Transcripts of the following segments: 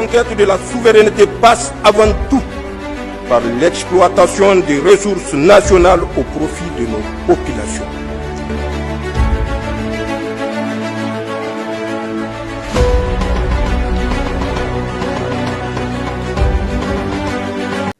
conquête de la souveraineté passe avant tout par l'exploitation des ressources nationales au profit de nos populations.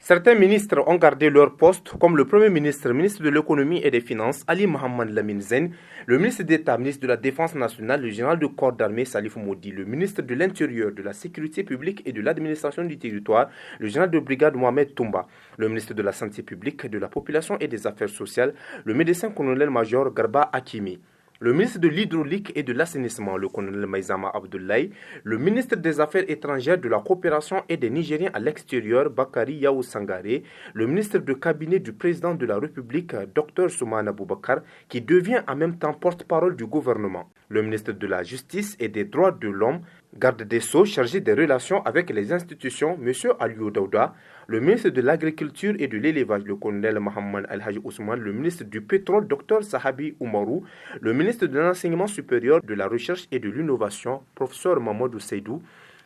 Certains ministres ont gardé leur poste, comme le Premier ministre, ministre de l'Économie et des Finances, Ali Mohamed Lamine Zen, le ministre d'État, ministre de la Défense nationale, le général de corps d'armée Salif Moudi, le ministre de l'Intérieur, de la Sécurité publique et de l'Administration du territoire, le général de brigade Mohamed Toumba, le ministre de la Santé publique, de la Population et des Affaires sociales, le médecin colonel-major Garba Hakimi, le ministre de l'Hydraulique et de l'Assainissement, le colonel Maïzama Abdoulaye, le ministre des Affaires étrangères, de la Coopération et des Nigériens à l'extérieur, Bakari Yaou Sangaré, le ministre de cabinet du président de la République, Dr Soumana Boubacar, qui devient en même temps porte-parole du gouvernement, le ministre de la Justice et des Droits de l'Homme, garde des Sceaux chargé des relations avec les institutions, M. Aliou Daouda, le ministre de l'Agriculture et de l'Élevage, le colonel Mohamed Al-Haji Ousmane, le ministre du Pétrole, Dr Sahabi Oumarou, le ministre de l'Enseignement supérieur, de la Recherche et de l'Innovation, professeur Mamadou Seydou,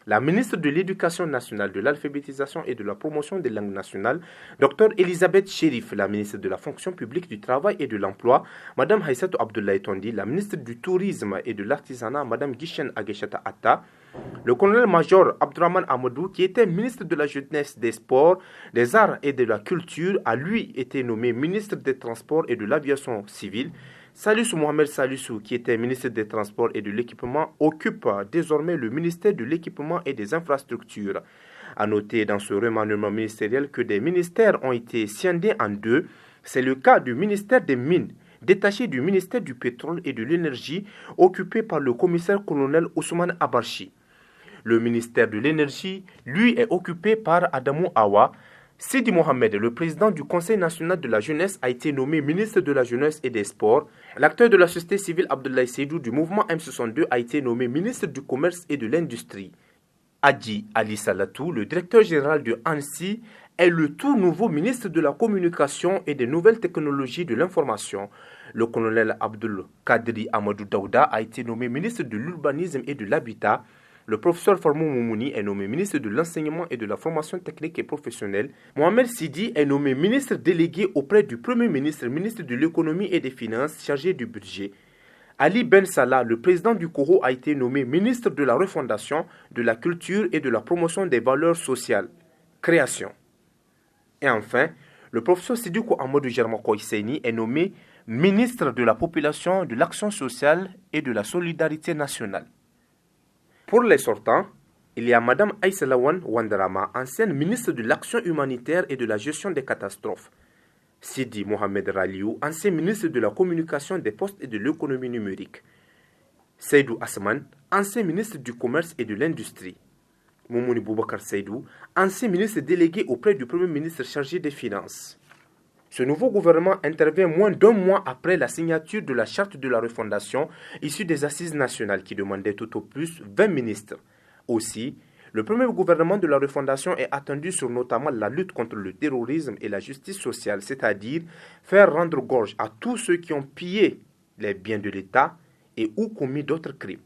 la ministre de l'Éducation nationale, de l'alphabétisation et de la promotion des langues nationales, Dr Elisabeth Chérif, la ministre de la fonction publique, du travail et de l'emploi, Mme Haïssatou Abdoulaye Tondi, la ministre du tourisme et de l'artisanat, Mme Guichen Ageshata Atta, le colonel-major Abdourahmane Amadou, qui était ministre de la Jeunesse, des Sports, des Arts et de la Culture, a lui été nommé ministre des Transports et de l'Aviation civile. Salissou Mohamed Salissou, qui était ministre des Transports et de l'Équipement, occupe désormais le ministère de l'Équipement et des Infrastructures. À noter dans ce remaniement ministériel que des ministères ont été scindés en deux. C'est le cas du ministère des Mines, détaché du ministère du Pétrole et de l'Énergie, occupé par le commissaire-colonel Ousmane Abarchi. Le ministère de l'Énergie, lui, est occupé par Adamou Awa. Sidi Mohamed, le président du Conseil national de la jeunesse, a été nommé ministre de la Jeunesse et des Sports. L'acteur de la société civile Abdoulaye Seydou du mouvement M62 a été nommé ministre du Commerce et de l'Industrie. Adji Ali Salatou, le directeur général de ANSI, est le tout nouveau ministre de la Communication et des Nouvelles Technologies de l'Information. Le colonel Abdoul Kadri Amadou Daouda a été nommé ministre de l'Urbanisme et de l'Habitat. Le professeur Formou Moumouni est nommé ministre de l'Enseignement et de la Formation technique et professionnelle. Mohamed Sidi est nommé ministre délégué auprès du Premier ministre, ministre de l'Économie et des Finances, chargé du budget. Ali Ben Salah, le président du Coro, a été nommé ministre de la Refondation, de la Culture et de la Promotion des valeurs sociales. Création. Et enfin, le professeur Sidoukou Amadou Germako Hisseni est nommé ministre de la Population, de l'Action sociale et de la Solidarité nationale. Pour les sortants, il y a Mme Aïssa Lawan Wandarama, ancienne ministre de l'Action humanitaire et de la gestion des catastrophes. Sidi Mohamed Raliou, ancien ministre de la Communication, des Postes et de l'Économie numérique. Seydou Asman, ancien ministre du Commerce et de l'Industrie. Moumouni Boubacar Seydou, ancien ministre délégué auprès du Premier ministre chargé des Finances. Ce nouveau gouvernement intervient moins d'un mois après la signature de la charte de la refondation issue des assises nationales qui demandait tout au plus 20 ministres. Aussi, le premier gouvernement de la refondation est attendu sur notamment la lutte contre le terrorisme et la justice sociale, c'est-à-dire faire rendre gorge à tous ceux qui ont pillé les biens de l'État et ou commis d'autres crimes.